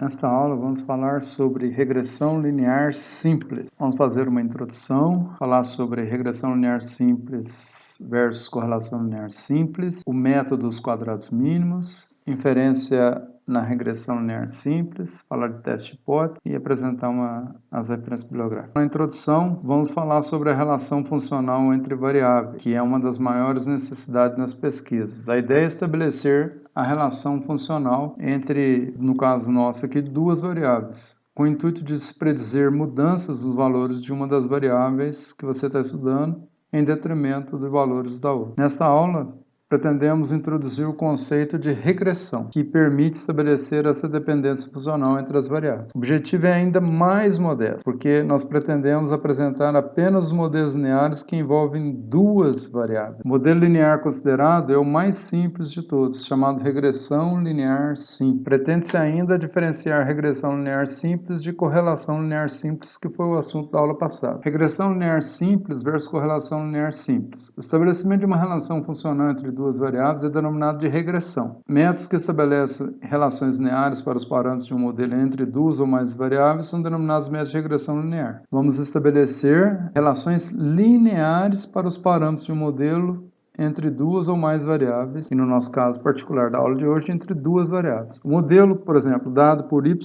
Nesta aula vamos falar sobre regressão linear simples. Vamos fazer uma introdução, falar sobre regressão linear simples versus correlação linear simples, o método dos quadrados mínimos, inferência na regressão linear simples, falar de teste de hipótese e apresentar as referências bibliográficas. Na introdução, vamos falar sobre a relação funcional entre variáveis, que é uma das maiores necessidades nas pesquisas. A ideia é estabelecer a relação funcional entre, no caso nosso aqui, duas variáveis, com o intuito de se predizer mudanças nos valores de uma das variáveis que você está estudando, em detrimento dos valores da outra. Nesta aula, pretendemos introduzir o conceito de regressão, que permite estabelecer essa dependência funcional entre as variáveis. O objetivo é ainda mais modesto, porque nós pretendemos apresentar apenas os modelos lineares que envolvem duas variáveis. O modelo linear considerado é o mais simples de todos, chamado regressão linear simples. Pretende-se ainda diferenciar regressão linear simples de correlação linear simples, que foi o assunto da aula passada. Regressão linear simples versus correlação linear simples. O estabelecimento de uma relação funcional entre duas variáveis é denominado de regressão. Métodos que estabelecem relações lineares para os parâmetros de um modelo entre duas ou mais variáveis são denominados métodos de regressão linear. Vamos estabelecer relações lineares para os parâmetros de um modelo entre duas ou mais variáveis, e no nosso caso particular da aula de hoje, entre duas variáveis. O modelo, por exemplo, dado por yi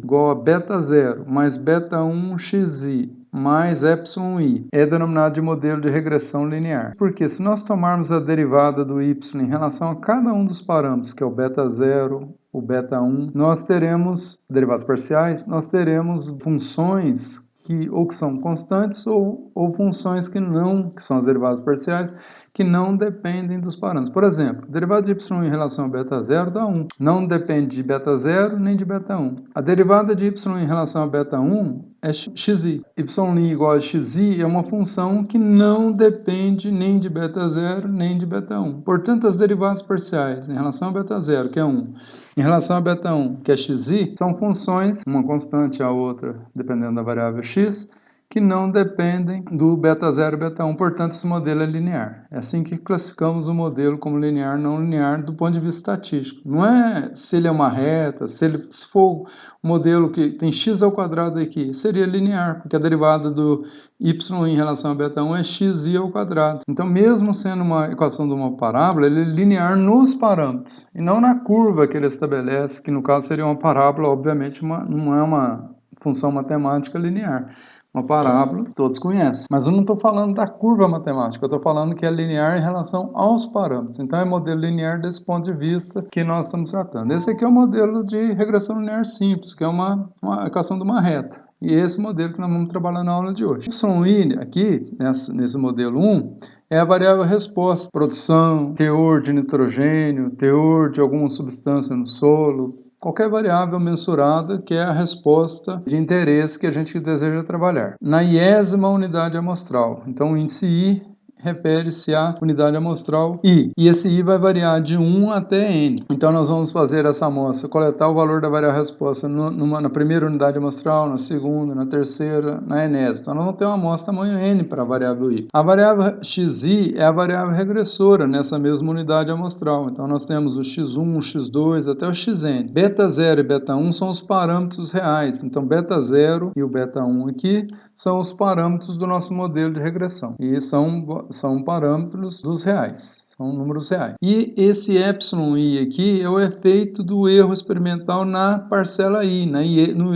igual a beta 0 mais beta 1 xi mais εi é denominado de modelo de regressão linear. Porque se nós tomarmos a derivada do y em relação a cada um dos parâmetros, que é o beta 0, o beta 1, nós teremos, derivadas parciais, nós teremos funções que são constantes ou funções que são as derivadas parciais, que não dependem dos parâmetros. Por exemplo, a derivada de y em relação a beta 0 dá 1. Não depende de beta 0 nem de beta 1. A derivada de y em relação a beta 1 é xi. Y' igual a xi é uma função que não depende nem de beta 0 nem de beta 1. Portanto, as derivadas parciais em relação a beta 0, que é 1, em relação a beta 1, que é xi, são funções, uma constante, a outra dependendo da variável x, que não dependem do beta 0 e beta 1, portanto esse modelo é linear. É assim que classificamos o modelo como linear, não linear do ponto de vista estatístico. Não é se ele é uma reta, se for um modelo que tem x ao quadrado aqui, seria linear, porque a derivada do y em relação a beta 1 é xi ao quadrado. Então, mesmo sendo uma equação de uma parábola, ele é linear nos parâmetros, e não na curva que ele estabelece, que no caso seria uma parábola, obviamente não é uma função matemática linear. Uma parábola, todos conhecem. Mas eu não estou falando da curva matemática, eu estou falando que é linear em relação aos parâmetros. Então é modelo linear desse ponto de vista que nós estamos tratando. Esse aqui é o modelo de regressão linear simples, que é uma equação de uma reta. E esse modelo que nós vamos trabalhar na aula de hoje. Y aqui, nesse modelo 1, é a variável resposta. Produção, teor de nitrogênio, teor de alguma substância no solo, qualquer variável mensurada que é a resposta de interesse que a gente deseja trabalhar. Na iésima unidade amostral. Então, o índice I refere-se à unidade amostral I. E esse I vai variar de 1 até N. Então, nós vamos fazer essa amostra, coletar o valor da variável resposta na primeira unidade amostral, na segunda, na terceira, na enésima. Então, nós vamos ter uma amostra tamanho N para a variável I. A variável xi é a variável regressora nessa mesma unidade amostral. Então, nós temos o x1, o x2 até o xn. Beta 0 e beta 1 são os parâmetros reais. Então, beta 0 e o beta 1 aqui são os parâmetros do nosso modelo de regressão. E são parâmetros dos reais. São números reais. E esse εi aqui é o efeito do erro experimental na parcela I,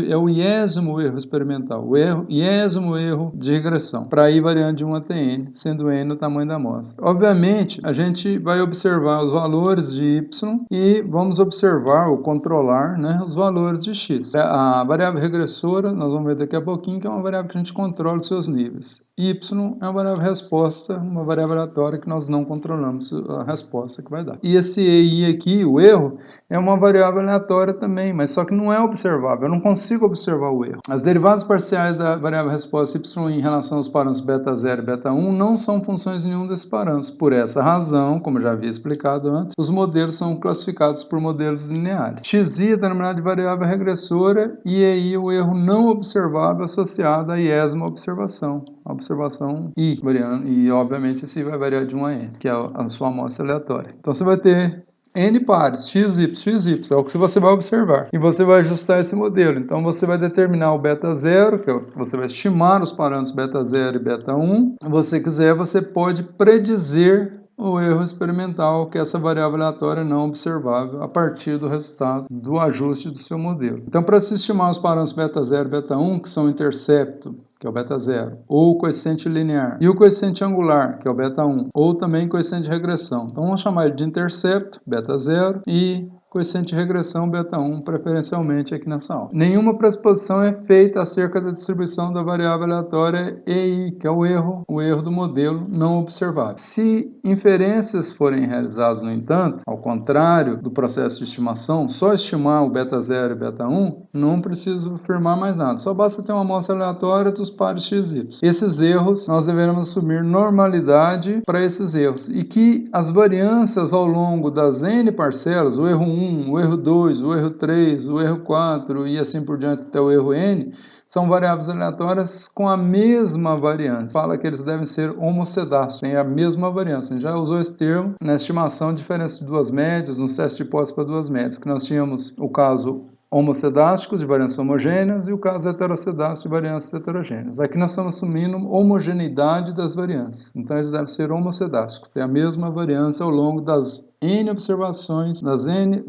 é o iésimo erro experimental, o iésimo erro de regressão, para I variando de 1 até N, sendo N o tamanho da amostra. Obviamente, a gente vai observar os valores de Y e vamos observar ou controlar, né, os valores de X. A variável regressora, nós vamos ver daqui a pouquinho, que é uma variável que a gente controla os seus níveis. Y é uma variável resposta, uma variável aleatória que nós não controlamos a resposta que vai dar. E esse EI aqui, o erro, é uma variável aleatória também, mas só que não é observável, eu não consigo observar o erro. As derivadas parciais da variável resposta Y em relação aos parâmetros beta 0 e beta 1 não são funções de nenhum desses parâmetros. Por essa razão, como eu já havia explicado antes, os modelos são classificados por modelos lineares. Xi é denominado de variável regressora e EI o erro não observável associado à iésima observação. A observação I variando, e obviamente esse vai variar de 1 a N, que é a sua amostra aleatória. Então você vai ter N pares, x, y, é o que você vai observar. E você vai ajustar esse modelo. Então, você vai determinar o beta 0, que é o que você vai estimar os parâmetros beta 0 e beta 1. Se você quiser, você pode predizer o erro experimental, que é essa variável aleatória não observável, a partir do resultado do ajuste do seu modelo. Então, para se estimar os parâmetros beta 0 e beta 1, que são o intercepto, que é o beta 0, ou o coeficiente linear, e o coeficiente angular, que é o beta 1, ou também coeficiente de regressão. Então, vamos chamar ele de intercepto, beta 0, e coeficiente de regressão beta 1, preferencialmente aqui nessa aula. Nenhuma pressuposição é feita acerca da distribuição da variável aleatória EI, que é o erro do modelo não observado. Se inferências forem realizadas, no entanto, ao contrário do processo de estimação, só estimar o beta 0 e beta 1, não preciso afirmar mais nada. Só basta ter uma amostra aleatória dos pares x, y. Esses erros, nós devemos assumir normalidade para esses erros e que as variâncias ao longo das N parcelas, o erro 1, o erro 2, o erro 3, o erro 4 e assim por diante até o erro N, são variáveis aleatórias com a mesma variância. Fala que eles devem ser homocedásticos, têm a mesma variância. A gente já usou esse termo na estimação de diferença de duas médias, nos testes de hipótese para duas médias, que nós tínhamos o caso homocedásticos de variâncias homogêneas e o caso heterocedásticos de variâncias heterogêneas. Aqui nós estamos assumindo homogeneidade das variâncias. Então eles devem ser homocedásticos, ter a mesma variância ao longo das N observações, dos N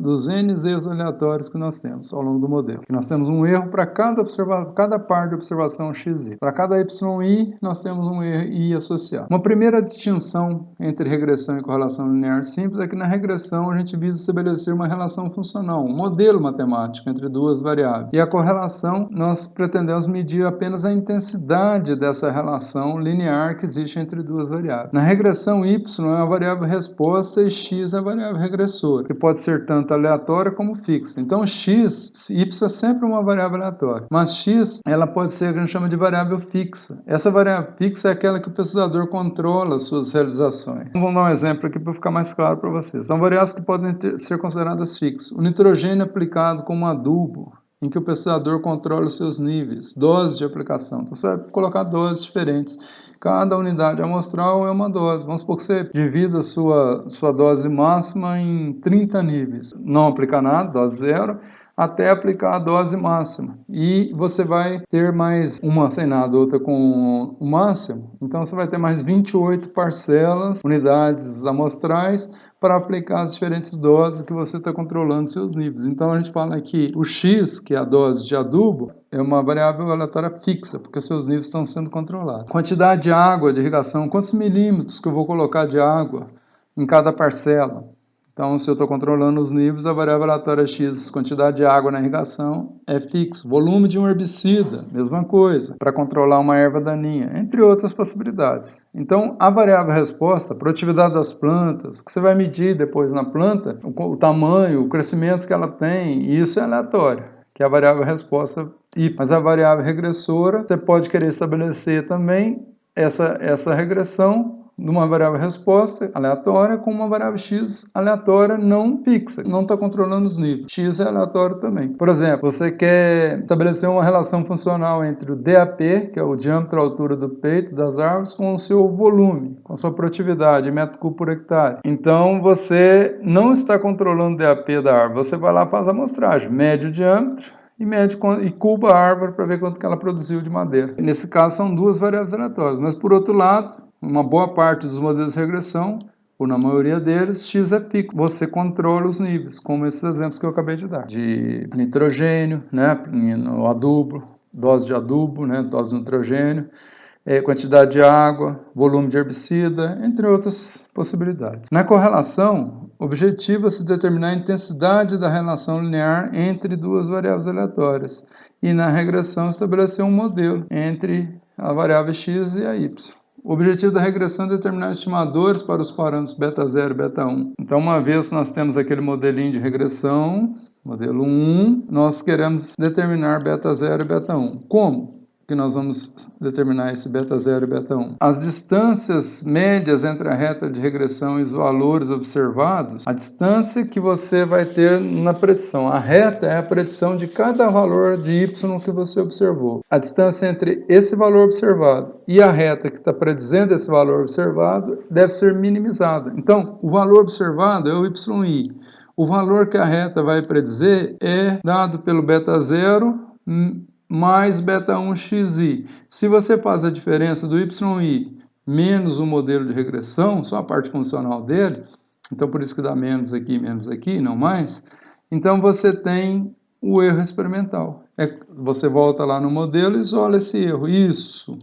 erros aleatórios que nós temos ao longo do modelo. Que nós temos um erro para cada par de observação XI. Para cada YI, nós temos um erro I associado. Uma primeira distinção entre regressão e correlação linear simples é que na regressão a gente visa estabelecer uma relação funcional, um modelo matemático entre duas variáveis. E a correlação, nós pretendemos medir apenas a intensidade dessa relação linear que existe entre duas variáveis. Na regressão, Y é a variável resposta e X é a variável regressora, que pode ser tanto aleatória como fixa. Então, X, Y é sempre uma variável aleatória, mas X, ela pode ser o que a gente chama de variável fixa. Essa variável fixa é aquela que o pesquisador controla as suas realizações. Então, vamos dar um exemplo aqui para ficar mais claro para vocês. São variáveis que podem ser consideradas fixas. O nitrogênio aplicado como adubo, em que o pesquisador controla os seus níveis, doses de aplicação. Então, você vai colocar doses diferentes. Cada unidade amostral é uma dose. Vamos supor que você divida a sua dose máxima em 30 níveis. Não aplicar nada, dose zero, até aplicar a dose máxima. E você vai ter mais uma sem nada, outra com o máximo. Então, você vai ter mais 28 parcelas, unidades amostrais, para aplicar as diferentes doses que você está controlando seus níveis. Então, a gente fala que o X, que é a dose de adubo, é uma variável aleatória fixa, porque seus níveis estão sendo controlados. Quantidade de água de irrigação, quantos milímetros que eu vou colocar de água em cada parcela. Então, se eu estou controlando os níveis, a variável aleatória X, quantidade de água na irrigação, é fixo. Volume de um herbicida, mesma coisa, para controlar uma erva daninha, entre outras possibilidades. Então, a variável resposta, a produtividade das plantas, o que você vai medir depois na planta, o tamanho, o crescimento que ela tem, isso é aleatório, que é a variável resposta. Mas a variável regressora, você pode querer estabelecer também essa regressão de uma variável resposta aleatória com uma variável x aleatória não fixa, não está controlando os níveis. X é aleatório também. Por exemplo, você quer estabelecer uma relação funcional entre o DAP, que é o diâmetro, a altura do peito das árvores, com o seu volume, com a sua produtividade, metro cúbico por hectare. Então, você não está controlando o DAP da árvore, você vai lá e faz a amostragem, mede o diâmetro, e cuba a árvore para ver quanto que ela produziu de madeira. Nesse caso, são duas variáveis aleatórias. Mas, por outro lado, uma boa parte dos modelos de regressão, ou na maioria deles, X é fixo. Você controla os níveis, como esses exemplos que eu acabei de dar. De nitrogênio, né, no adubo, dose de adubo, né, dose de nitrogênio, quantidade de água, volume de herbicida, entre outras possibilidades. Na correlação, objetiva-se determinar a intensidade da relação linear entre duas variáveis aleatórias e na regressão estabelecer um modelo entre a variável x e a y. O objetivo da regressão é determinar estimadores para os parâmetros beta 0 e beta 1. Então, uma vez nós temos aquele modelinho de regressão, modelo 1, nós queremos determinar beta 0 e beta 1. Como que nós vamos determinar esse beta 0 e beta 1? As distâncias médias entre a reta de regressão e os valores observados, a distância que você vai ter na predição. A reta é a predição de cada valor de y que você observou. A distância entre esse valor observado e a reta que está predizendo esse valor observado deve ser minimizada. Então, o valor observado é o yi. O valor que a reta vai predizer é dado pelo beta 0 mais beta 1 xi. Se você faz a diferença do yi menos o modelo de regressão, só a parte funcional dele, então por isso que dá menos aqui, não mais, então você tem o erro experimental. Você volta lá no modelo e isola esse erro. Isso,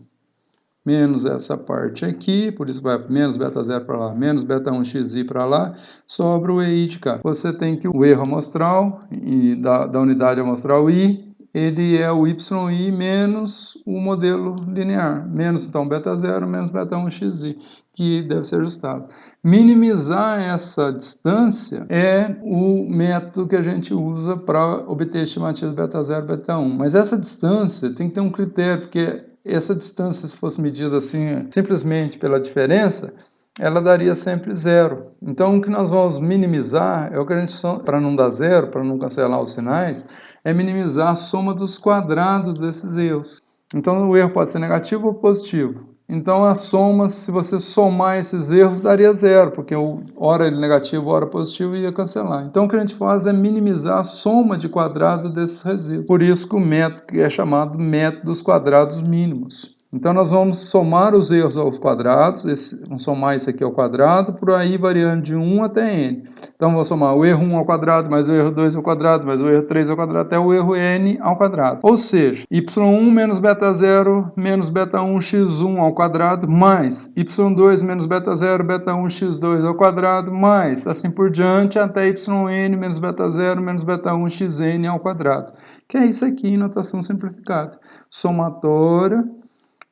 menos essa parte aqui, por isso vai menos beta 0 para lá, menos beta 1 xi para lá, sobra o EI de cá. Você tem que o erro amostral, e da unidade amostral I, ele é o YI menos o modelo linear, menos então beta 0 menos beta 1 xi, que deve ser ajustado. Minimizar essa distância é o método que a gente usa para obter a estimativa beta 0 beta 1, mas essa distância tem que ter um critério, porque essa distância, se fosse medida assim, simplesmente pela diferença, ela daria sempre zero. Então, o que nós vamos minimizar é o que a gente, para não dar zero, para não cancelar os sinais, é minimizar a soma dos quadrados desses erros. Então, o erro pode ser negativo ou positivo. Então, a soma, se você somar esses erros, daria zero, porque hora ele negativo, hora positivo, ia cancelar. Então, o que a gente faz é minimizar a soma de quadrados desses resíduos. Por isso que o método que é chamado método dos quadrados mínimos. Então, nós vamos somar os erros aos quadrados, vamos somar isso aqui ao quadrado, por aí variando de 1 até n. Então, vou somar o erro 1 ao quadrado, mais o erro 2 ao quadrado, mais o erro 3 ao quadrado, até o erro n ao quadrado. Ou seja, y1 menos beta 0 menos beta 1 x1 ao quadrado, mais y2 menos beta 0 beta 1 x2 ao quadrado, mais assim por diante, até yn menos beta 0 menos beta 1 xn ao quadrado. Que é isso aqui em notação simplificada. Somatória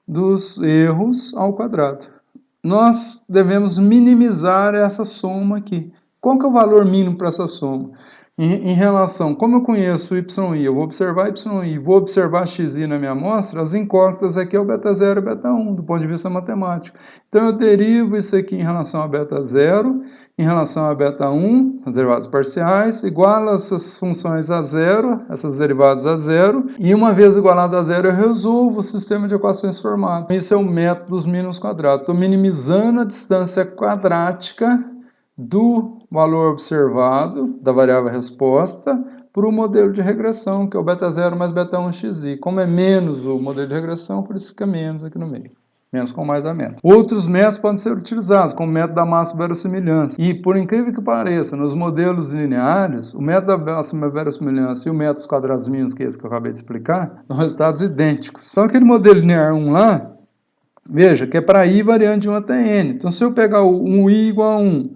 dos erros ao quadrado. Nós devemos minimizar essa soma aqui. Qual que é o valor mínimo para essa soma? Em relação, como eu conheço o YI, eu vou observar YI, vou observar XI na minha amostra, as incógnitas aqui é o beta 0 e beta 1, do ponto de vista matemático. Então, eu derivo isso aqui em relação a beta 0, em relação a beta 1, as derivadas parciais, iguala essas funções a zero, essas derivadas a zero, e uma vez igualado a zero, eu resolvo o sistema de equações formado. Isso é o método dos mínimos quadrados. Estou minimizando a distância quadrática do valor observado, da variável resposta, para o modelo de regressão, que é o beta 0 mais beta 1 xi. Como é menos o modelo de regressão, por isso fica menos aqui no meio. Menos com mais dá menos. Outros métodos podem ser utilizados, como o método da máxima verossimilhança. E, por incrível que pareça, nos modelos lineares, o método da máxima verossimilhança e o método dos quadrados mínimos, que é esse que eu acabei de explicar, são resultados idênticos. Só aquele modelo linear 1 lá, veja, que é para i variando de 1 até n. Então, se eu pegar um i igual a 1,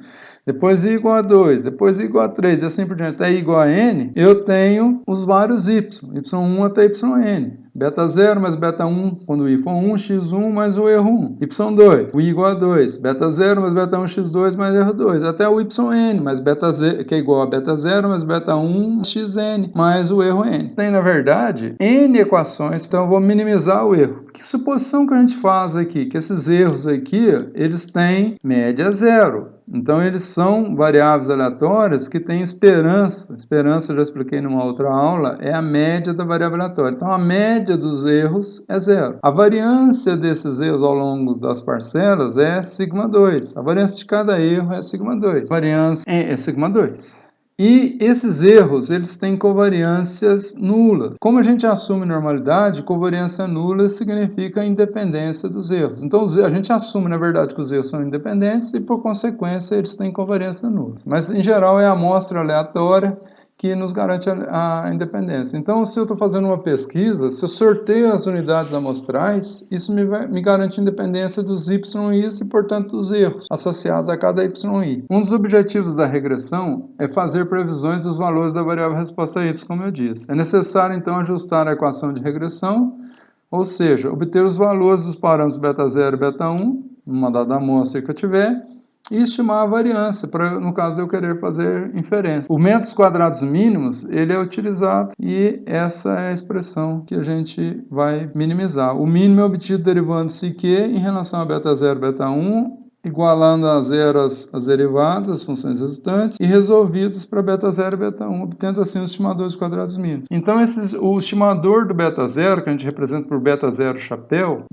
depois i igual a 2, depois i igual a 3, e assim por diante, até i igual a n, eu tenho os vários y, y1 até yn. Beta 0 mais beta 1, quando o i for 1, x1 mais o erro 1. y2, o i igual a 2, beta 0 mais beta 1, x2 mais erro 2, até o yn, mais beta 0, que é igual a beta 0 mais beta 1, xn, mais o erro n. Tem, na verdade, n equações, então eu vou minimizar o erro. Que suposição que a gente faz aqui? Que esses erros aqui, eles têm média zero. Então, eles são variáveis aleatórias que têm esperança. Esperança, eu já expliquei numa outra aula, é a média da variável aleatória. Então, a média dos erros é zero. A variância desses erros ao longo das parcelas é σ2. A variância de cada erro é σ2. A variância é σ2. E esses erros, eles têm covariâncias nulas. Como a gente assume normalidade, covariância nula significa a independência dos erros. Então, a gente assume, na verdade, que os erros são independentes e, por consequência, eles têm covariância nula. Mas, em geral, é a amostra aleatória que nos garante a independência. Então, se eu estou fazendo uma pesquisa, se eu sorteio as unidades amostrais, isso me garante a independência dos YIs e, portanto, dos erros associados a cada YI. Um dos objetivos da regressão é fazer previsões dos valores da variável resposta Y, como eu disse. É necessário, então, ajustar a equação de regressão, ou seja, obter os valores dos parâmetros beta 0 e beta 1, numa dada amostra que eu tiver, e estimar a variância, para, no caso, eu querer fazer inferência. O método dos quadrados mínimos, ele é utilizado e essa é a expressão que a gente vai minimizar. O mínimo é obtido derivando Σq em relação a beta 0 e beta 1, igualando a zero as derivadas, as funções resultantes, e resolvidos para beta 0 e beta 1, obtendo assim os estimadores de quadrados mínimos. Então, o estimador do beta 0, que a gente representa por beta 0 chapéu,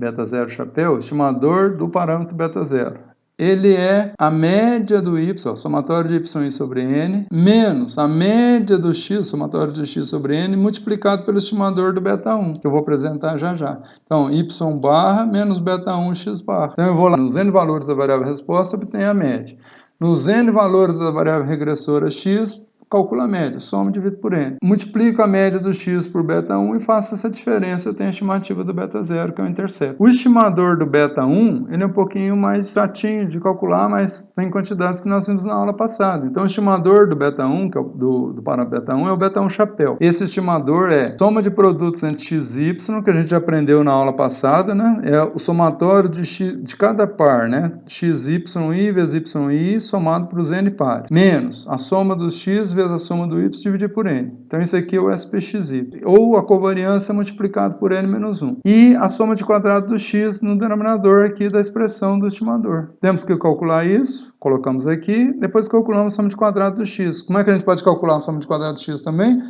estimador do parâmetro beta 0. ele é a média do y, somatório de y sobre n, menos a média do x, somatório de x sobre n, multiplicado pelo estimador do beta1, que eu vou apresentar já já. Então, y barra menos beta1 x barra. Então, eu vou lá nos n valores da variável resposta, obtenho a média. Nos n valores da variável regressora x, calculo a média, soma e divido por n. Multiplico a média do x por beta1 e faço essa diferença, eu tenho a estimativa do beta0, que é o intercepto. O estimador do beta1, ele é um pouquinho mais chatinho de calcular, mas tem quantidades que nós vimos na aula passada. Então, o estimador do beta1, que é do parâmetro beta1, é o beta1 chapéu. Esse estimador é soma de produtos entre x e y, que a gente aprendeu na aula passada, né? É o somatório de cada par, né? x, y, i vezes y, i, somado para os n pares, menos a soma dos x vezes a soma do y dividido por n. Então, isso aqui é o SPXY, ou a covariância multiplicado por n menos 1. E a soma de quadrado do x no denominador aqui da expressão do estimador. Temos que calcular isso, colocamos aqui, depois calculamos a soma de quadrado do x. Como é que a gente pode calcular a soma de quadrado do x também?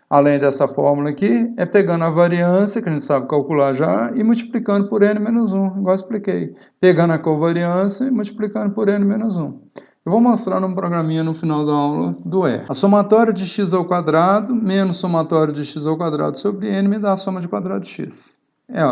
Além dessa fórmula aqui, é pegando a variância, que a gente sabe calcular já, e multiplicando por n menos 1, igual eu expliquei. Pegando a covariância e multiplicando por n menos 1. Eu vou mostrar num programinha no final da aula do E. A somatória de x ao quadrado menos somatória de x ao quadrado sobre n me dá a soma de quadrado de x.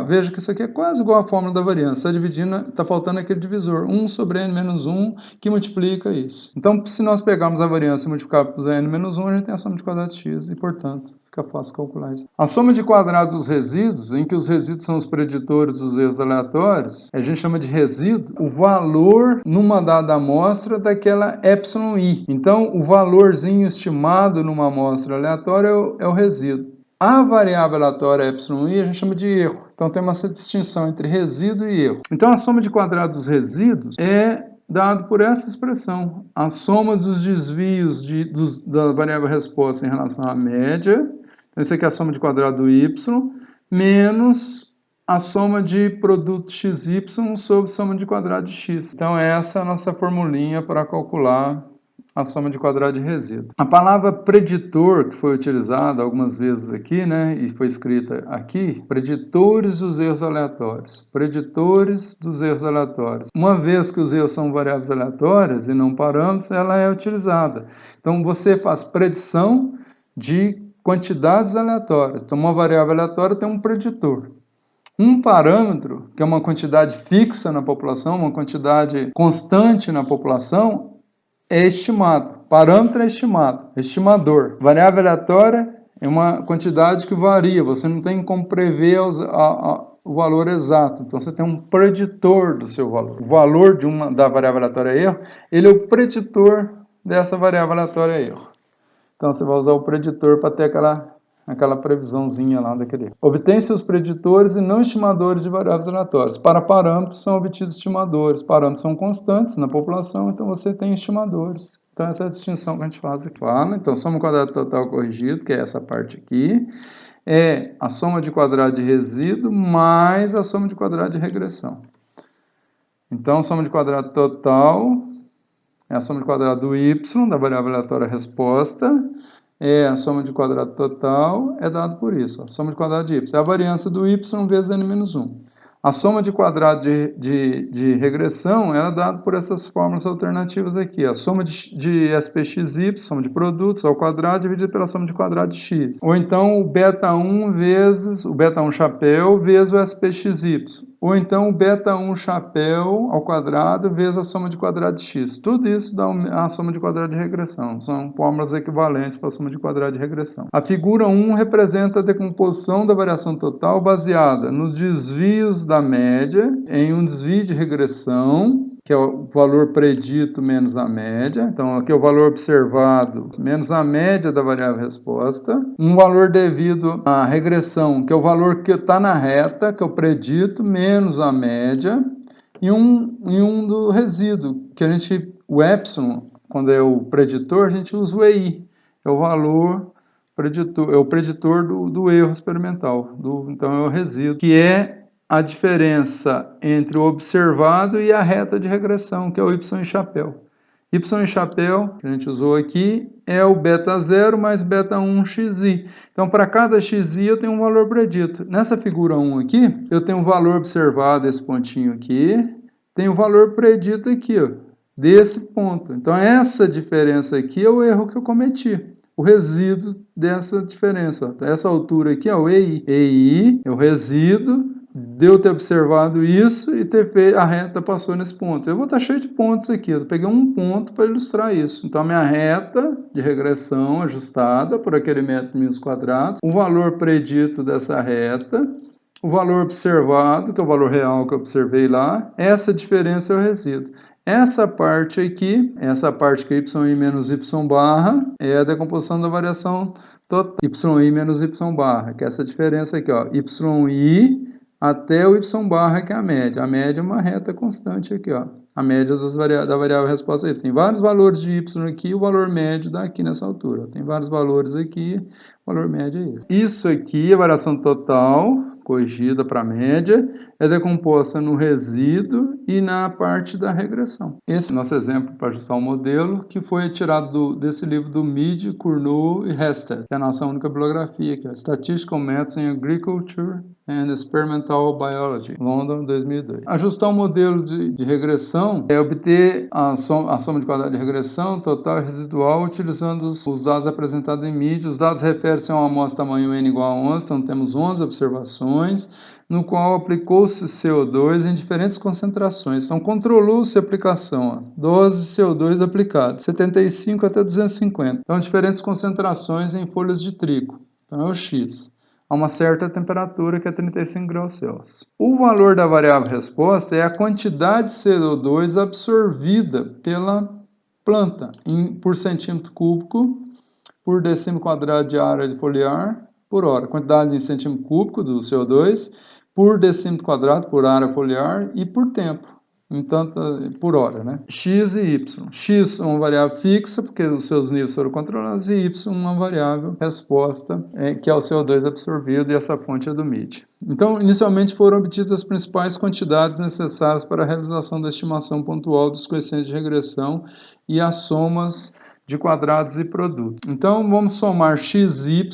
Veja que isso aqui é quase igual à fórmula da variância. Está dividindo, está faltando aquele divisor, 1 sobre n menos 1, que multiplica isso. Então, se nós pegarmos a variância e multiplicar por n menos 1, a gente tem a soma de quadrado de x e, portanto, fica fácil calcular isso. A soma de quadrados dos resíduos, em que os resíduos são os preditores dos erros aleatórios, a gente chama de resíduo o valor numa dada amostra daquela εi. Então, o valorzinho estimado numa amostra aleatória é o resíduo. A variável aleatória εi a gente chama de erro. Então, temos essa distinção entre resíduo e erro. Então, a soma de quadrados dos resíduos é dado por essa expressão. A soma dos desvios da variável resposta em relação à média. Então, isso aqui é a soma de quadrado do y, menos a soma de produto xy sobre soma de quadrado de x. Então, essa é a nossa formulinha para calcular a soma de quadrado de resíduo. A palavra preditor, que foi utilizada algumas vezes aqui, né, e foi escrita aqui, preditores dos erros aleatórios. Preditores dos erros aleatórios. Uma vez que os erros são variáveis aleatórias e não parâmetros, ela é utilizada. Então, você faz predição de quantidades aleatórias. Então, uma variável aleatória tem um preditor. Um parâmetro, que é uma quantidade fixa na população, uma quantidade constante na população, é estimado. Parâmetro é estimado, estimador. Variável aleatória é uma quantidade que varia, você não tem como prever o valor exato. Então, você tem um preditor do seu valor. O valor da variável aleatória erro, ele é o preditor dessa variável aleatória erro. Então, você vai usar o preditor para ter aquela previsãozinha lá daquele. Obtém-se os preditores e não estimadores de variáveis aleatórias. Para parâmetros são obtidos estimadores. Parâmetros são constantes na população, então você tem estimadores. Então essa é a distinção que a gente faz aqui. Então, soma quadrado total corrigido, que é essa parte aqui, é a soma de quadrado de resíduo mais a soma de quadrado de regressão. Então, soma de quadrado total é a soma de quadrado do y, da variável aleatória resposta, a soma de quadrado total é dado por isso. A soma de quadrado de y é a variância do y vezes n-1. A soma de quadrado de regressão é dada por essas fórmulas alternativas aqui. A soma de SPXY, soma de produtos, ao quadrado, dividido pela soma de quadrado de x. Ou então o beta1 vezes o beta1 chapéu vezes o SPXY. Ou então o beta1 chapéu ao quadrado vezes a soma de quadrado de x. Tudo isso dá a soma de quadrado de regressão. São fórmulas equivalentes para a soma de quadrado de regressão. A figura 1 representa a decomposição da variação total baseada nos desvios da média em um desvio de regressão, que é o valor predito menos a média. Então, aqui é o valor observado menos a média da variável resposta. Um valor devido à regressão, que é o valor que está na reta, que é o predito, menos a média. E um do resíduo, que o epsilon, quando é o preditor, a gente usa o EI. É o valor preditor, é o preditor do erro experimental. Então, é o resíduo, que é a diferença entre o observado e a reta de regressão, que é o y em chapéu. Y em chapéu, que a gente usou aqui, é o beta 0 mais beta 1 xi. Então, para cada xi, eu tenho um valor predito. Nessa figura 1 aqui, eu tenho um valor observado, esse pontinho aqui, tem o valor predito aqui, ó, desse ponto. Então, essa diferença aqui é o erro que eu cometi. O resíduo dessa diferença. Ó. Essa altura aqui é o EI. EI é o resíduo de eu ter observado isso e ter feito, a reta passou nesse ponto. Eu vou estar cheio de pontos aqui. Eu peguei um ponto para ilustrar isso. Então, a minha reta de regressão ajustada por aquele metro menos quadrados, o valor predito dessa reta, o valor observado, que é o valor real que eu observei lá, essa diferença é o resíduo. Essa parte aqui, essa parte que é y menos y barra, é a decomposição da variação total. Y menos y barra, que é essa diferença aqui, ó, yi até o y barra, que é a média. A média é uma reta constante aqui, ó. A média da variável resposta y. Tem vários valores de y aqui, o valor médio dá aqui nessa altura. Tem vários valores aqui, o valor médio é esse. Isso aqui, a variação total, corrigida para a média, é decomposta no resíduo e na parte da regressão. Esse é o nosso exemplo para ajustar o modelo, que foi tirado desse livro do Mead, Cournot e Hester, que é a nossa única bibliografia aqui, ó, Statistical Methods in Agriculture and Experimental Biology, London, 2002. Ajustar o modelo de regressão é obter a soma de quadrado de regressão total e residual utilizando os dados apresentados em Mead. Os dados referem-se a uma amostra tamanho n igual a 11, então temos 11 observações, no qual aplicou-se CO2 em diferentes concentrações. Então, controlou-se a aplicação, ó, doses de CO2 aplicadas, 75 até 250. Então, diferentes concentrações em folhas de trigo. Então, é o X. A uma certa temperatura, que é 35 graus Celsius. O valor da variável resposta é a quantidade de CO2 absorvida pela planta por centímetro cúbico por decímetro quadrado de área de foliar por hora. Quantidade em centímetro cúbico do CO2 por decímetro quadrado por área foliar e por tempo, por hora, né? X e Y. X é uma variável fixa, porque os seus níveis foram controlados, e Y uma variável resposta, que é o CO2 absorvido, e essa fonte é do Mead. Então, inicialmente foram obtidas as principais quantidades necessárias para a realização da estimação pontual dos coeficientes de regressão e as somas de quadrados e produtos. Então, vamos somar xy, y,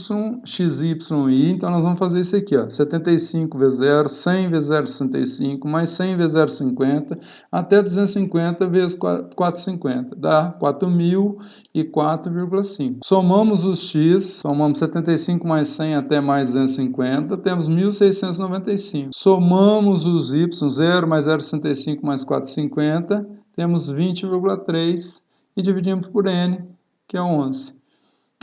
então nós vamos fazer isso aqui, ó, 75 vezes 0, 100 vezes 0,65, mais 100 vezes 0,50, até 250 vezes 450, dá 4.004,5. Somamos os x, somamos 75 mais 100 até mais 250, temos 1.695. Somamos os y, 0 mais 0,65 mais 450, temos 20,3, e dividimos por N, que é 11.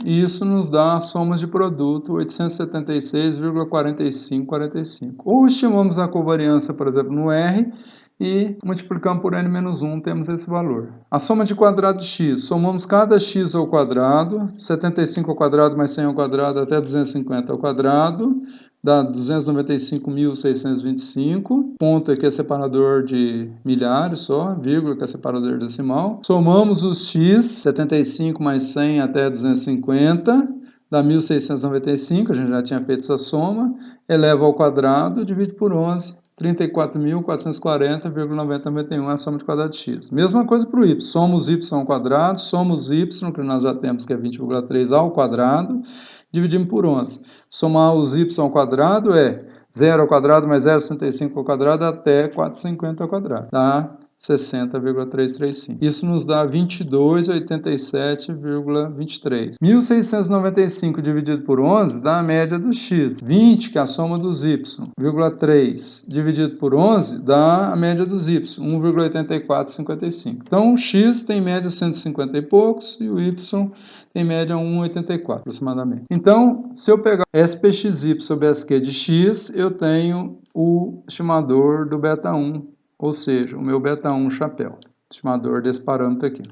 E isso nos dá somas de produto 876,4545. Ou estimamos a covariância, por exemplo, no R, e multiplicamos por N-1, temos esse valor. A soma de quadrado de x, somamos cada x ao quadrado, 75 ao quadrado mais 100 ao quadrado até 250 ao quadrado, dá 295.625, ponto aqui é separador de milhares só, vírgula que é separador decimal. Somamos os x, 75 mais 100 até 250, dá 1.695, a gente já tinha feito essa soma, eleva ao quadrado, divide por 11, 34.440,9091 é a soma de quadrado de x. Mesma coisa para o y, somos y ao quadrado, somos y, que nós já temos que é 20,3 ao quadrado, dividimos por 11. Somar os y ao quadrado é 0 ao quadrado mais 0,65 ao quadrado até 450 ao quadrado. Dá 60,335. Isso nos dá 2287,23. 1.695 dividido por 11 dá a média do x. 20, que é a soma dos y, 3 dividido por 11 dá a média dos y, 1,8455. Então, o x tem média 150 e poucos e o y tem média 1,84 aproximadamente. Então, se eu pegar SPXY sobre SQ de x, eu tenho o estimador do beta1, ou seja, o meu beta1 chapéu, estimador desse parâmetro aqui.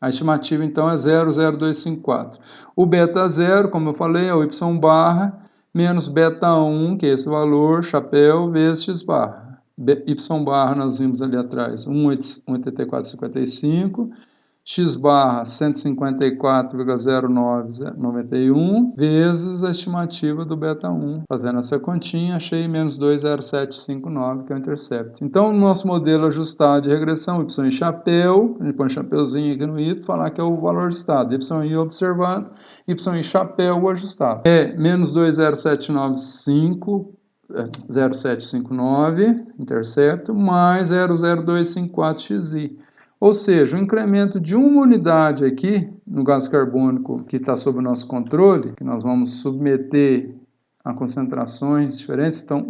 A estimativa, então, é 0,0254. O beta 0, como eu falei, é o y barra, menos beta1, que é esse valor, chapéu, vezes x barra. Y barra, nós vimos ali atrás, 1,8455. X barra 154,0991 vezes a estimativa do beta1. Fazendo essa continha, achei menos 2,0759, que é o intercept. Então, no nosso modelo ajustado de regressão, y em chapéu, a gente põe um chapeuzinho aqui no i, falar que é o valor de estado. Y em observado, y em chapéu o ajustado. É menos 2,0795 0,759, intercepto, mais 0,0254xi. Ou seja, o incremento de uma unidade aqui no gás carbônico que está sob o nosso controle, que nós vamos submeter a concentrações diferentes. Então,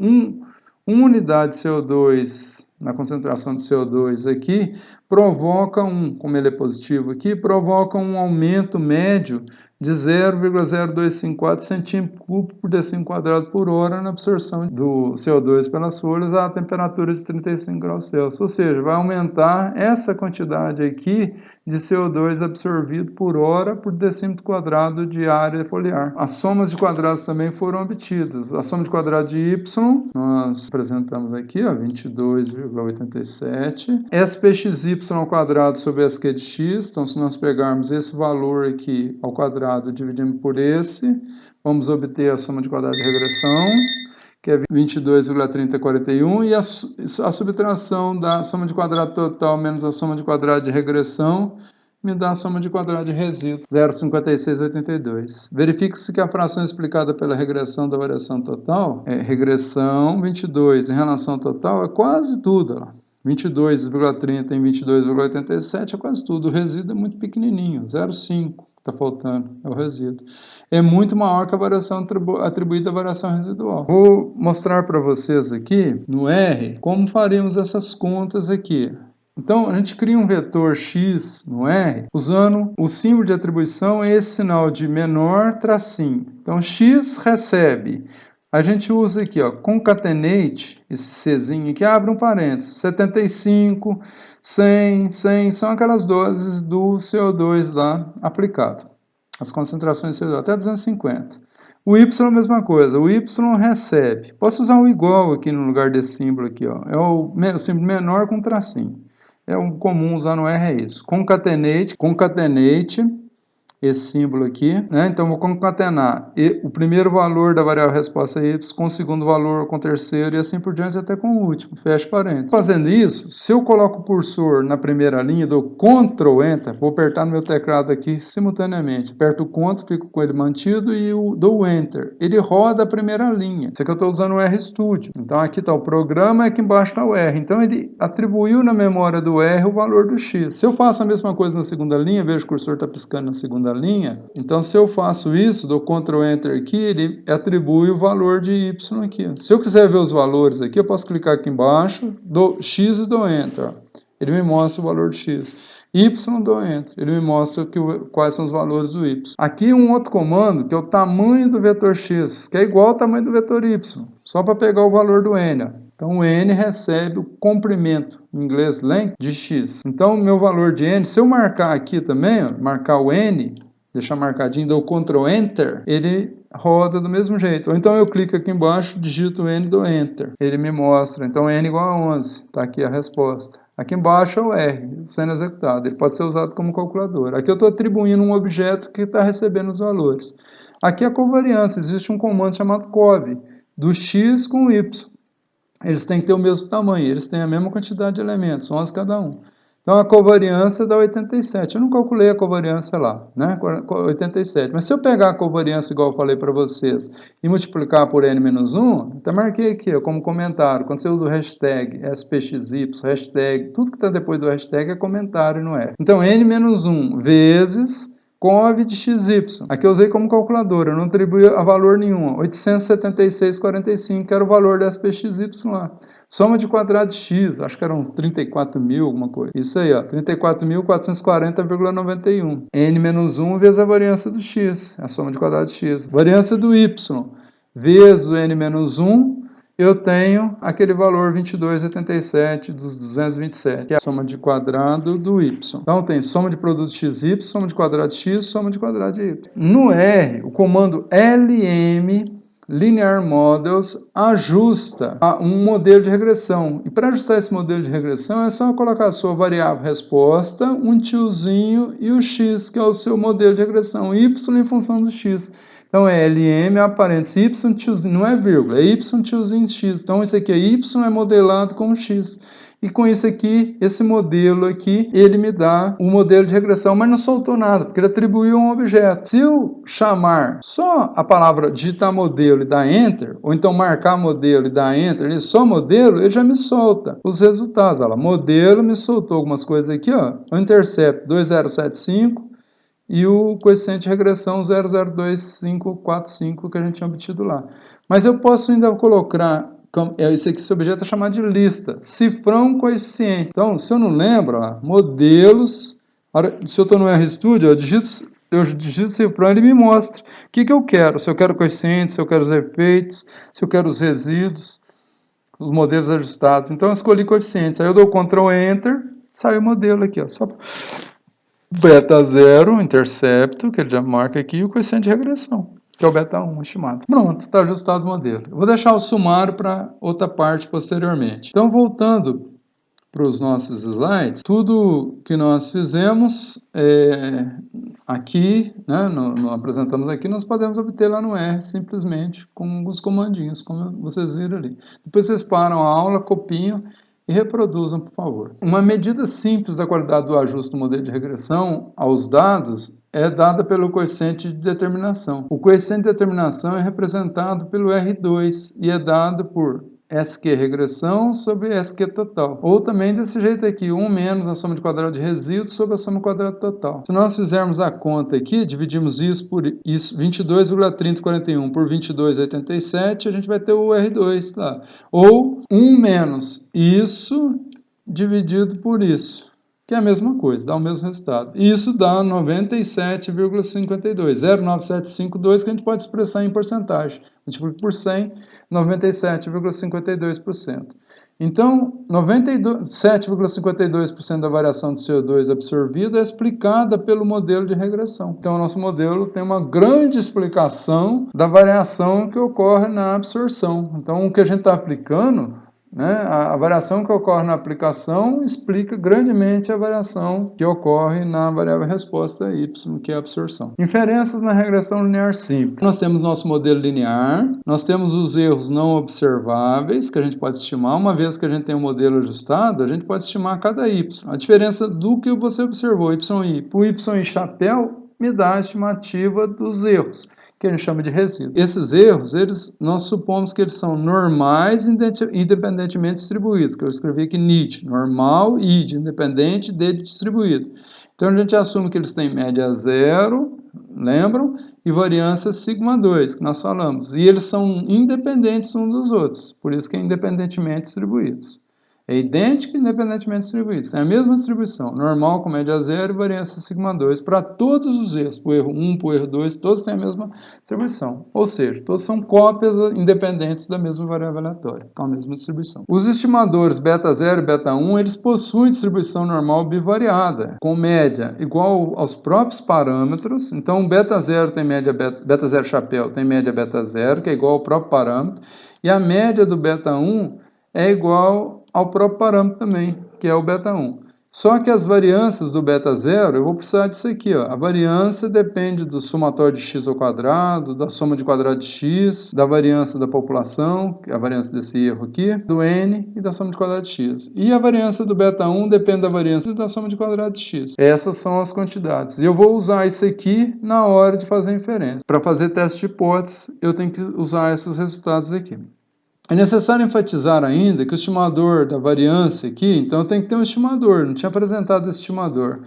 uma unidade de CO2 na concentração de CO2 aqui provoca como ele é positivo aqui, provoca um aumento médio de 0,0254 centímetro cúbico por decímetro quadrado por hora na absorção do CO2 pelas folhas a temperatura de 35 graus Celsius. Ou seja, vai aumentar essa quantidade aqui de CO2 absorvido por hora por decímetro quadrado de área foliar. As somas de quadrados também foram obtidas. A soma de quadrado de Y, nós apresentamos aqui, 22,87. SPXY ao quadrado sobre SQ de x. Então, se nós pegarmos esse valor aqui ao quadrado, dividimos por esse, vamos obter a soma de quadrado de regressão, que é 22,3041, e a subtração da soma de quadrado total menos a soma de quadrado de regressão me dá a soma de quadrado de resíduo, 0,5682. Verifique-se que a fração explicada pela regressão da variação total é regressão 22 em relação ao total, é quase tudo. 22,30 em 22,87 é quase tudo. O resíduo é muito pequenininho, 0,5 está faltando, é o resíduo. É muito maior que a variação atribuída à variação residual. Vou mostrar para vocês aqui, no R, como faríamos essas contas aqui. Então, a gente cria um vetor x no R, usando o símbolo de atribuição, esse sinal de menor tracinho. Então, x recebe, a gente usa aqui, concatenate, esse Czinho aqui, abre um parênteses, 75, 100, 100, são aquelas doses do CO2 lá aplicado. As concentrações de CO2, até 250. O Y é a mesma coisa, o Y recebe. Posso usar o igual aqui no lugar desse símbolo aqui, é o símbolo menor com tracinho. É o comum usar no R, é isso. Concatenate, esse símbolo aqui, né? Então, vou concatenar o primeiro valor da variável resposta y com o segundo valor, com o terceiro, e assim por diante, até com o último. Fecha parênteses. Fazendo isso, se eu coloco o cursor na primeira linha, dou Ctrl Enter, vou apertar no meu teclado aqui simultaneamente. Aperto o Ctrl, fico com ele mantido e dou Enter. Ele roda a primeira linha. Isso aqui eu estou usando o RStudio. Então, aqui está o programa e aqui embaixo está o R. Então, ele atribuiu na memória do R o valor do X. Se eu faço a mesma coisa na segunda linha, vejo que o cursor está piscando na segunda linha, então se eu faço isso, dou Ctrl Enter aqui, ele atribui o valor de Y aqui. Se eu quiser ver os valores aqui, eu posso clicar aqui embaixo, dou X e dou Enter. Ele me mostra o valor de X. Y, dou Enter. Ele me mostra quais são os valores do Y. Aqui um outro comando, que é o tamanho do vetor X, que é igual ao tamanho do vetor Y, só para pegar o valor do N. Então, o N recebe o comprimento, em inglês, length, de X. Então, o meu valor de N, se eu marcar aqui também, marcar o N, deixar marcadinho, dou Ctrl Enter, ele roda do mesmo jeito. Ou então eu clico aqui embaixo, digito N e dou Enter. Ele me mostra, então N igual a 11. Está aqui a resposta. Aqui embaixo é o R, sendo executado. Ele pode ser usado como calculadora. Aqui eu estou atribuindo um objeto que está recebendo os valores. Aqui é a covariância. Existe um comando chamado cov, do X com o Y. Eles têm que ter o mesmo tamanho, eles têm a mesma quantidade de elementos, 11 cada um. Então, a covariância dá 87. Eu não calculei a covariância lá, né? 87. Mas se eu pegar a covariância, igual eu falei para vocês, e multiplicar por n-1, até marquei aqui, como comentário. Quando você usa o hashtag SPXY, hashtag, tudo que está depois do hashtag é comentário, não é? Então, n-1 vezes cov de xy. Aqui eu usei como calculadora, eu não atribuí a valor nenhum. 876,45, que era o valor da SPXY lá. Soma de quadrado de x, acho que eram 34 mil, alguma coisa. Isso aí, 34.440,91. N-1 vezes a variância do x, a soma de quadrado de x. Variância do y vezes o N-1, eu tenho aquele valor 22,87 dos 227, que é a soma de quadrado do y. Então, tem soma de produto xy, soma de quadrado de x, soma de quadrado de y. No R, o comando LM, Linear Models, ajusta a um modelo de regressão. E para ajustar esse modelo de regressão, é só colocar a sua variável resposta, um tiozinho e o x, que é o seu modelo de regressão, y em função do x. Então, é LM, aparência y tiozinho, não é vírgula, é y tiozinho x. Então, isso aqui é y é modelado com x. E com isso aqui, esse modelo aqui, ele me dá um modelo de regressão, mas não soltou nada, porque ele atribuiu um objeto. Se eu chamar só a palavra digitar modelo e dar Enter, ou então marcar modelo e dar Enter, ele só modelo, ele já me solta os resultados. Olha lá, modelo me soltou algumas coisas aqui, ó, o intercept 2075 e o coeficiente de regressão 002545 que a gente tinha obtido lá. Mas eu posso ainda colocar, esse objeto é chamado de lista, cifrão coeficiente. Então, se eu não lembro, ó, modelos, se eu estou no RStudio, eu digito cifrão, ele me mostra o que eu quero, se eu quero coeficiente, se eu quero os efeitos, se eu quero os resíduos, os modelos ajustados. Então, eu escolhi coeficientes, aí eu dou Ctrl Enter, sai o modelo aqui, ó, só beta 0, intercepto, que ele já marca aqui, e o coeficiente de regressão, que é o beta 1 estimado. Pronto, está ajustado o modelo. Eu vou deixar o sumário para outra parte posteriormente. Então, voltando para os nossos slides, tudo que nós fizemos aqui, né, apresentamos aqui, nós podemos obter lá no R, simplesmente com os comandinhos, como vocês viram ali. Depois vocês param a aula, copiam e reproduzam, por favor. Uma medida simples da qualidade do ajuste do modelo de regressão aos dados é dada pelo coeficiente de determinação. O coeficiente de determinação é representado pelo R2 e é dado por SQ regressão sobre SQ total. Ou também desse jeito aqui, 1 menos a soma de quadrado de resíduos sobre a soma quadrada total. Se nós fizermos a conta aqui, dividimos isso por isso, 22,3041 por 22,87, a gente vai ter o R2 lá. Ou 1 menos isso dividido por isso, que é a mesma coisa, dá o mesmo resultado. Isso dá 97,52, 09752, que a gente pode expressar em porcentagem. Multiplica por 100, 97,52%. Então, 97,52% da variação de CO2 absorvida é explicada pelo modelo de regressão. Então, o nosso modelo tem uma grande explicação da variação que ocorre na absorção. Então, o que a gente está aplicando, né, a variação que ocorre na aplicação explica grandemente a variação que ocorre na variável resposta y, que é a absorção. Inferências na regressão linear simples. Nós temos nosso modelo linear, nós temos os erros não observáveis, que a gente pode estimar. Uma vez que a gente tem um modelo ajustado, a gente pode estimar cada y. A diferença do que você observou, y, o y chapéu me dá a estimativa dos erros, que a gente chama de resíduo. Esses erros, nós supomos que eles são normais independentemente distribuídos, que eu escrevi aqui NID, normal, ID, independente de distribuído. Então, a gente assume que eles têm média 0, lembram? E variância sigma 2, que nós falamos. E eles são independentes uns dos outros, por isso que é independentemente distribuídos. É idêntico independentemente distribuído. É a mesma distribuição, normal com média 0 e variância sigma 2 para todos os erros, para o erro 1, para o erro 2, todos têm a mesma distribuição. Ou seja, todos são cópias independentes da mesma variável aleatória, com a mesma distribuição. Os estimadores beta 0 e beta 1, eles possuem distribuição normal bivariada, com média igual aos próprios parâmetros. Então, beta 0 tem média beta 0 chapéu tem média beta 0, que é igual ao próprio parâmetro, e a média do beta 1 é igual ao próprio parâmetro também, que é o beta 1. Só que as variâncias do beta 0, eu vou precisar disso aqui, ó. A variância depende do somatório de x ao quadrado, da soma de quadrado de x, da variância da população, que é a variância desse erro aqui, do n e da soma de quadrado de x. E a variância do beta 1 depende da variância da soma de quadrado de x. Essas são as quantidades. E eu vou usar isso aqui na hora de fazer a inferência. Para fazer teste de hipótese, eu tenho que usar esses resultados aqui. É necessário enfatizar ainda que o estimador da variância aqui, então eu tenho que ter um estimador, não tinha apresentado esse estimador.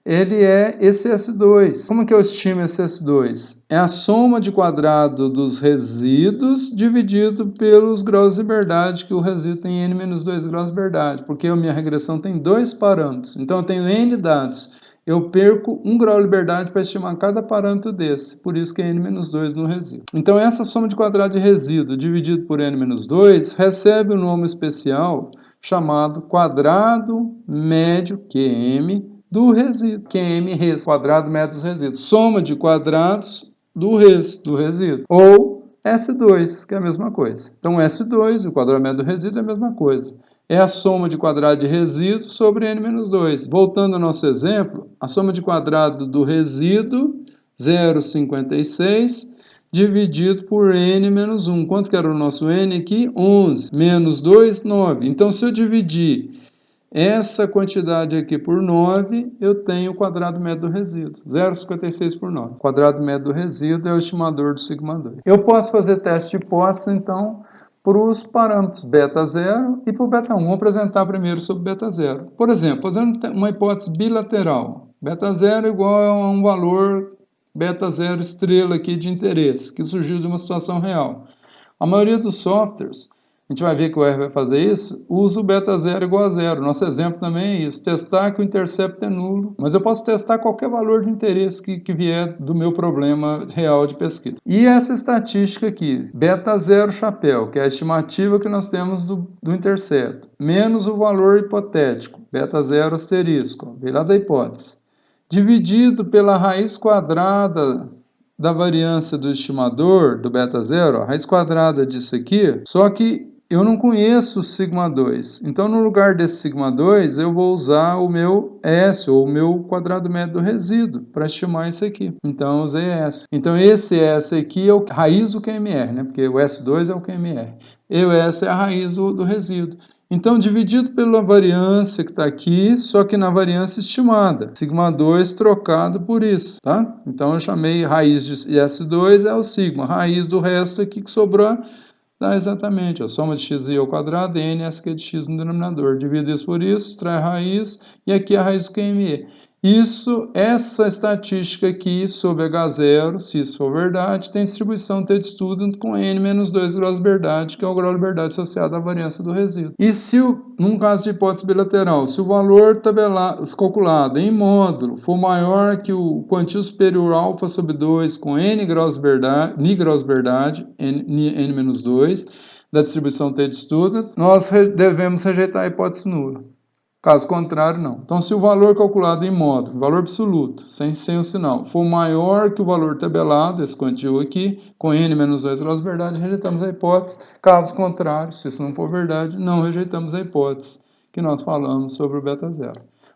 Ele é esse S2. Como que eu estimo esse S2? É a soma de quadrado dos resíduos dividido pelos graus de liberdade, que o resíduo tem n-2 graus de liberdade, porque a minha regressão tem dois parâmetros. Então eu tenho n dados. Eu perco 1 grau de liberdade para estimar cada parâmetro desse, por isso que é n-2 no resíduo. Então, essa soma de quadrado de resíduo dividido por n-2 recebe um nome especial chamado quadrado médio, QM, do resíduo. QM res, quadrado médio dos resíduos. Soma de quadrados do resíduo. Ou S2, que é a mesma coisa. Então, S2, o quadrado médio do resíduo, é a mesma coisa. É a soma de quadrado de resíduo sobre n-2. Voltando ao nosso exemplo, a soma de quadrado do resíduo, 0,56, dividido por n-1. Quanto que era o nosso n aqui? 11. Menos 2, 9. Então, se eu dividir essa quantidade aqui por 9, eu tenho o quadrado médio do resíduo, 0,56 por 9. O quadrado médio do resíduo é o estimador do sigma 2. Eu posso fazer teste de hipótese, então, para os parâmetros beta 0 e para o beta 1. Vou apresentar primeiro sobre beta 0. Por exemplo, fazendo uma hipótese bilateral. Beta 0 igual a um valor beta 0 estrela aqui de interesse, que surgiu de uma situação real. A maioria dos softwares, a gente vai ver que o R vai fazer isso, usa o beta 0 igual a 0. Nosso exemplo também é isso, testar que o intercepto é nulo. Mas eu posso testar qualquer valor de interesse que vier do meu problema real de pesquisa. E essa estatística aqui, beta 0 chapéu, que é a estimativa que nós temos do intercepto, menos o valor hipotético, beta 0 asterisco, veio lá da hipótese, dividido pela raiz quadrada da variância do estimador, do beta 0, a raiz quadrada disso aqui, só que eu não conheço o sigma 2. Então, no lugar desse sigma 2, eu vou usar o meu S, ou o meu quadrado médio do resíduo, para estimar isso aqui. Então, eu usei S. Então, esse S aqui é a raiz do QMR, né? Porque o S2 é o QMR. E o S é a raiz do resíduo. Então, dividido pela variância que está aqui, só que na variância estimada. Sigma 2 trocado por isso, tá? Então, eu chamei raiz de S2 é o sigma. Raiz do resto aqui que sobrou dá exatamente a soma de xi ao quadrado, n, essa que é de x no denominador. Divido isso por isso, extrai a raiz, e aqui a raiz do QME. Essa estatística aqui sobre H0, se isso for verdade, tem distribuição T-student com n menos 2 graus de liberdade, que é o grau de liberdade associado à variância do resíduo. E se, num caso de hipótese bilateral, se o valor calculado em módulo for maior que o quantio superior alfa sobre 2 com n graus de liberdade, n menos 2, da distribuição T-student, nós devemos rejeitar a hipótese nula. Caso contrário, não. Então, se o valor calculado em módulo, valor absoluto, sem o sinal, for maior que o valor tabelado, esse quantio aqui, com n menos 2 graus de verdade, rejeitamos a hipótese. Caso contrário, se isso não for verdade, não rejeitamos a hipótese que nós falamos sobre o beta 0.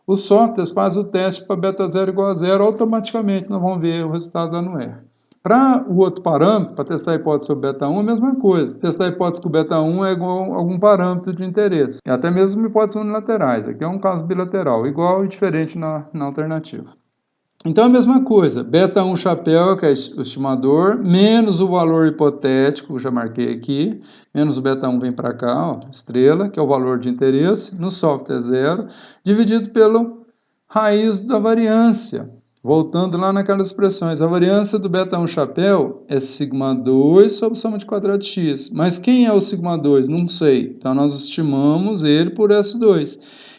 Os softwares fazem o teste para beta 0 igual a 0, automaticamente nós vamos ver o resultado dando R. Para o outro parâmetro, para testar a hipótese sobre beta 1, é a mesma coisa. Testar a hipótese que o beta 1 é igual a algum parâmetro de interesse. E até mesmo hipóteses unilaterais. Aqui é um caso bilateral, igual e diferente na alternativa. Então, a mesma coisa. Beta 1 chapéu, que é o estimador, menos o valor hipotético, já marquei aqui, menos o beta 1 vem para cá, ó, estrela, que é o valor de interesse, no software é 0, dividido pela raiz da variância. Voltando lá naquelas expressões, a variância do beta 1 chapéu é sigma 2 sobre soma de quadrado de x. Mas quem é o sigma 2? Não sei. Então, nós estimamos ele por S2.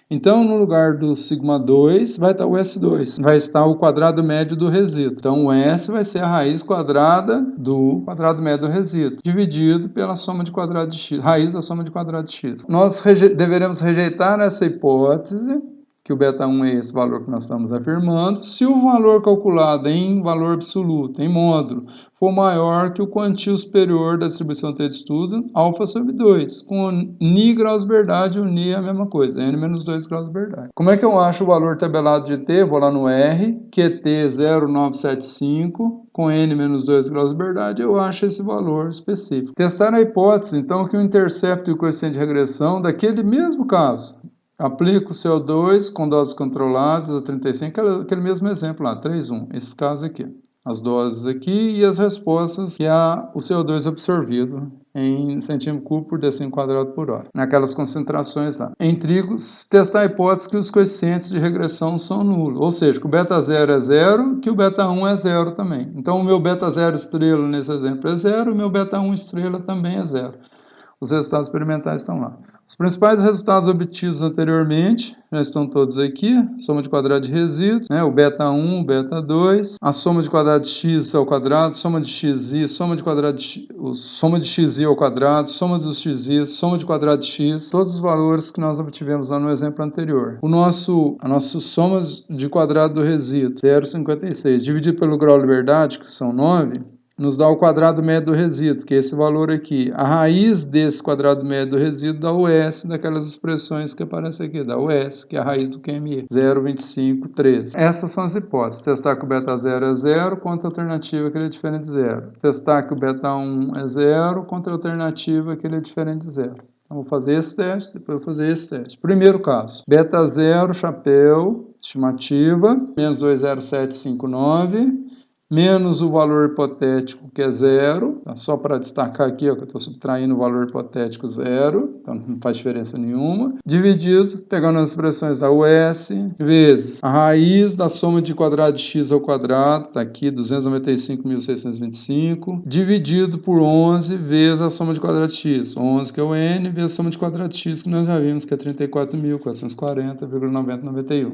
Então, no lugar do sigma 2, vai estar o S2. Vai estar o quadrado médio do resíduo. Então, o S vai ser a raiz quadrada do quadrado médio do resíduo, dividido pela soma de quadrado de x, raiz da soma de quadrado de x. Nós deveremos rejeitar essa hipótese, que o beta 1 é esse valor que nós estamos afirmando, se o valor calculado em valor absoluto, em módulo, for maior que o quantio superior da distribuição T-student, alfa sobre 2, com ni graus de verdade, o ni é a mesma coisa, n menos 2 graus de verdade. Como é que eu acho o valor tabelado de t? Vou lá no R, QT 0,975, com n menos 2 graus de verdade, eu acho esse valor específico. Testar a hipótese, então, que o intercepto e o coeficiente de regressão daquele mesmo caso, aplico o CO2 com doses controladas a 35, aquele mesmo exemplo lá, 3,1, esses casos aqui. As doses aqui e as respostas que o CO2 absorvido em centímetro cúbico por decímetro quadrado por hora, naquelas concentrações lá. Em trigos, testar a hipótese que os coeficientes de regressão são nulos, ou seja, que o beta 0 é 0, que o beta 1 é 0 também. Então, o meu beta 0 estrela nesse exemplo é 0, o meu beta 1 estrela também é 0. Os resultados experimentais estão lá. Os principais resultados obtidos anteriormente já estão todos aqui. Soma de quadrado de resíduos, né? O beta 1, o beta 2, a soma de quadrado de x ao quadrado, soma de xi, soma de quadrado de x, soma de xi ao quadrado, soma dos xi, soma de quadrado de x, todos os valores que nós obtivemos lá no exemplo anterior. A nossa soma de quadrado do resíduo, 0,56, dividido pelo grau de liberdade, que são 9, nos dá o quadrado médio do resíduo, que é esse valor aqui. A raiz desse quadrado médio do resíduo dá o S, daquelas expressões que aparecem aqui, dá o S, que é a raiz do QME, 0,2513. Essas são as hipóteses. Testar que o beta 0 é 0, contra a alternativa que ele é diferente de 0. Testar que o beta 1 é 0, contra a alternativa que ele é diferente de 0. Então, vou fazer esse teste, depois vou fazer esse teste. Primeiro caso, beta 0, chapéu, estimativa, menos 20759, menos o valor hipotético, que é 0, tá? Só para destacar aqui, ó, que eu estou subtraindo o valor hipotético 0, então não faz diferença nenhuma, dividido, pegando as expressões da US, vezes a raiz da soma de quadrado de x ao quadrado, está aqui, 295.625, dividido por 11, vezes a soma de quadrado de x, 11 que é o n, vezes a soma de quadrado de x, que nós já vimos, que é 34.440,9091.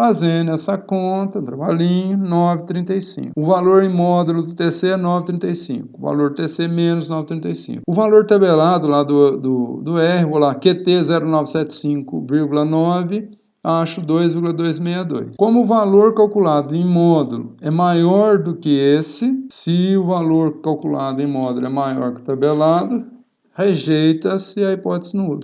Fazendo essa conta, trabalhinho, 9,35. O valor em módulo do TC é 9,35. O valor TC menos 9,35. O valor tabelado lá do R, vou lá, QT 0975,9, acho 2,262. Como o valor calculado em módulo é maior do que esse, se o valor calculado em módulo é maior que o tabelado, rejeita-se a hipótese nula.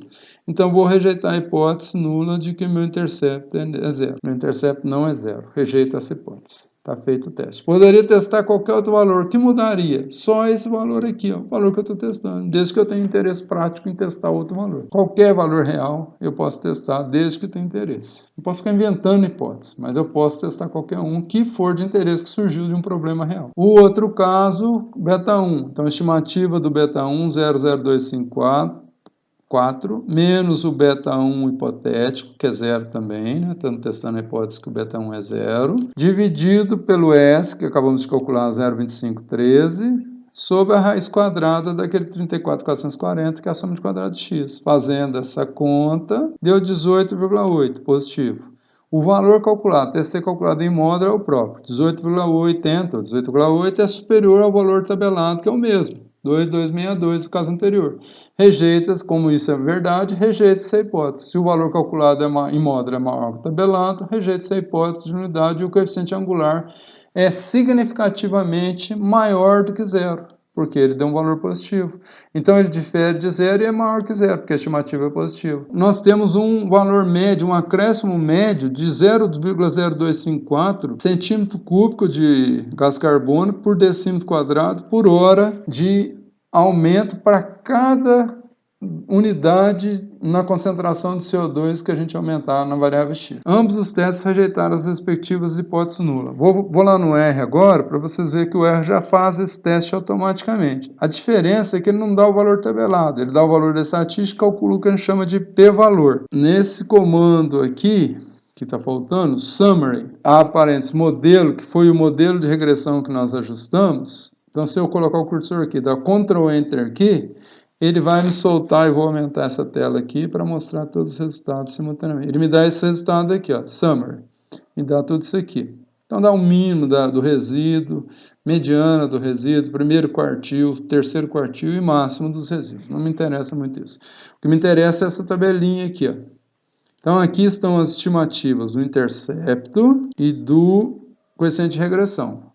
Então, vou rejeitar a hipótese nula de que meu intercepto é zero. Meu intercepto não é zero. Rejeito essa hipótese. Está feito o teste. Poderia testar qualquer outro valor. O que mudaria? Só esse valor aqui, ó, o valor que eu estou testando. Desde que eu tenha interesse prático em testar outro valor. Qualquer valor real eu posso testar, desde que eu tenha interesse. Não posso ficar inventando hipóteses, mas eu posso testar qualquer um que for de interesse, que surgiu de um problema real. O outro caso, beta 1. Então, a estimativa do beta 1, 00254. 4, menos o beta 1 hipotético, que é zero também, né? Estamos testando a hipótese que o beta 1 é zero, dividido pelo S, que acabamos de calcular, 0,2513, sobre a raiz quadrada daquele 34.440, que é a soma de quadrado de x. Fazendo essa conta, deu 18,8, positivo. O valor calculado, TC calculado em módulo é o próprio, 18,80, 18,8 é superior ao valor tabelado, que é o mesmo, 2,262 no caso anterior. Rejeita, como isso é verdade, rejeita essa hipótese. Se o valor calculado em módulo é maior que o tabelado, rejeita essa hipótese de unidade e o coeficiente angular é significativamente maior do que zero, porque ele deu um valor positivo. Então, ele difere de zero e é maior que zero, porque a estimativa é positiva. Nós temos um valor médio, um acréscimo médio de 0,0254 centímetro cúbico de gás carbônico por decímetro quadrado por hora de aumento para cada unidade na concentração de CO2 que a gente aumentar na variável x. Ambos os testes rejeitaram as respectivas hipóteses nulas. Vou lá no R agora para vocês verem que o R já faz esse teste automaticamente. A diferença é que ele não dá o valor tabelado, ele dá o valor da estatística e calcula o que a gente chama de p-valor. Nesse comando aqui, que está faltando, summary, a parênteses, modelo, que foi o modelo de regressão que nós ajustamos. Então, se eu colocar o cursor aqui, dar Ctrl Enter aqui, ele vai me soltar, e vou aumentar essa tela aqui para mostrar todos os resultados simultaneamente. Ele me dá esse resultado aqui, ó, summary, me dá tudo isso aqui. Então, dá o mínimo do resíduo, mediana do resíduo, primeiro quartil, terceiro quartil e máximo dos resíduos. Não me interessa muito isso. O que me interessa é essa tabelinha aqui, ó. Então, aqui estão as estimativas do intercepto e do coeficiente de regressão.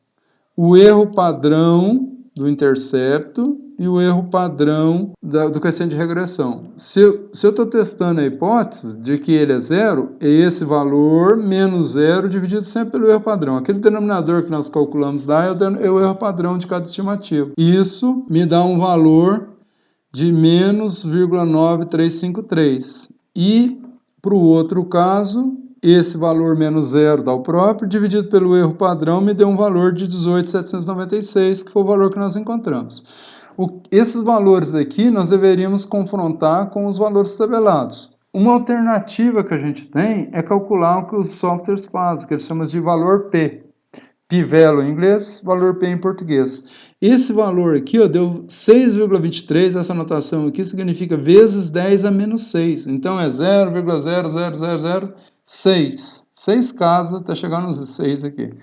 O erro padrão do intercepto e o erro padrão do coeficiente de regressão. Se eu estou testando a hipótese de que ele é zero, é esse valor menos zero dividido sempre pelo erro padrão. Aquele denominador que nós calculamos lá é o erro padrão de cada estimativa. Isso me dá um valor de menos 0,9353. E, para o outro caso, esse valor menos zero dá o próprio, dividido pelo erro padrão, me deu um valor de 18.796, que foi o valor que nós encontramos. Esses valores aqui nós deveríamos confrontar com os valores tabelados. Uma alternativa que a gente tem é calcular o que os softwares fazem, que eles chamam de valor P. P-value em inglês, valor P em português. Esse valor aqui, ó, deu 6,23, essa notação aqui significa vezes 10 a menos 6. Então, é 0,00006. 6 casas até chegar nos 6 aqui.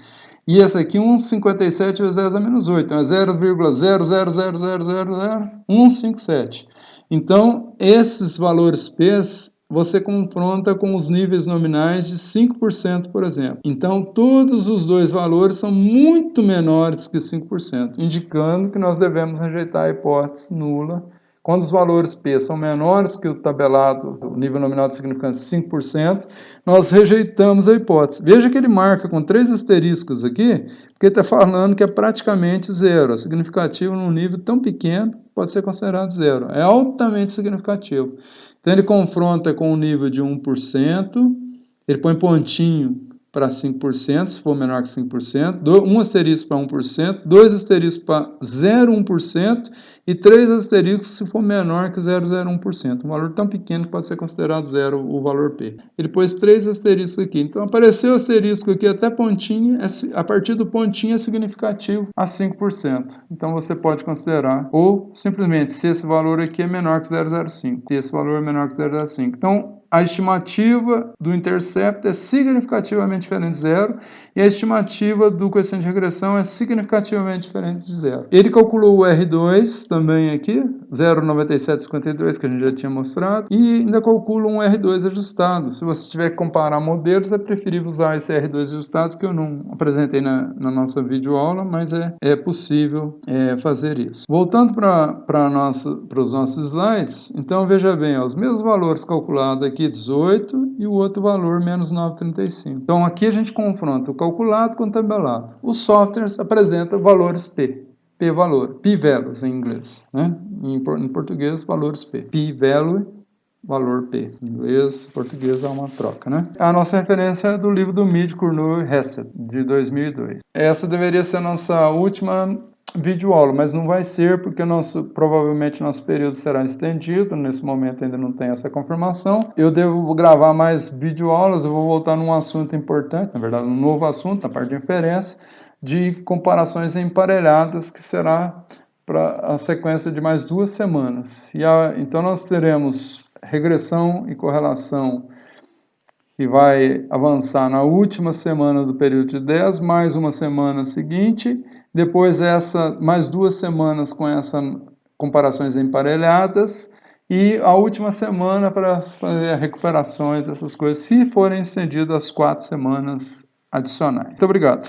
E esse aqui, 1,57 vezes 10 a menos 8. Então, é 0,0000157. Então, esses valores P você confronta com os níveis nominais de 5%, por exemplo. Então, todos os dois valores são muito menores que 5%, indicando que nós devemos rejeitar a hipótese nula Quando os valores P são menores que o tabelado do nível nominal de significância 5%, nós rejeitamos a hipótese. Veja que ele marca com 3 asteriscos aqui, porque está falando que é praticamente zero. É significativo num nível tão pequeno, pode ser considerado zero. É altamente significativo. Então ele confronta com o nível de 1%, ele põe pontinho para 5%, se for menor que 5%, um asterisco para 1%, 2 asteriscos para 0,1% e 3 asteriscos se for menor que 0,01%. Um valor tão pequeno que pode ser considerado zero o valor P. Ele pôs 3 asteriscos aqui. Então apareceu asterisco aqui até pontinho, a partir do pontinho é significativo a 5%. Então você pode considerar, ou simplesmente se esse valor aqui é menor que 0,05, se esse valor é menor que 0,05. Então a estimativa do intercepto é significativamente diferente de zero e a estimativa do coeficiente de regressão é significativamente diferente de zero. Ele calculou o R2 também aqui, 0,9752, que a gente já tinha mostrado, e ainda calcula um R2 ajustado. Se você tiver que comparar modelos, é preferível usar esse R2 ajustado, que eu não apresentei na nossa videoaula, mas é possível fazer isso. Voltando para os nossos slides, então veja bem, ó, os mesmos valores calculados aqui, 18, e o outro valor, menos 9,35. Então aqui a gente confronta o calculado com o tabelado. Os softwares apresentam valores P. P-valor, P-values em inglês, né? Em português, valores P. P-value, valor P. Em inglês, português é uma troca, né? A nossa referência é do livro do Mead, Cournot e Hessel, de 2002. Essa deveria ser a nossa última videoaula, mas não vai ser porque provavelmente nosso período será estendido, nesse momento ainda não tem essa confirmação. Eu devo gravar mais videoaulas, eu vou voltar num assunto importante, na verdade um novo assunto, na parte de inferência, de comparações emparelhadas, que será para a sequência de mais 2 semanas. Então nós teremos regressão e correlação que vai avançar na última semana do período de 10, mais uma semana seguinte, depois mais 2 semanas com essas comparações emparelhadas, e a última semana para fazer recuperações, essas coisas, se forem estendidas as 4 semanas adicionais. Muito obrigado.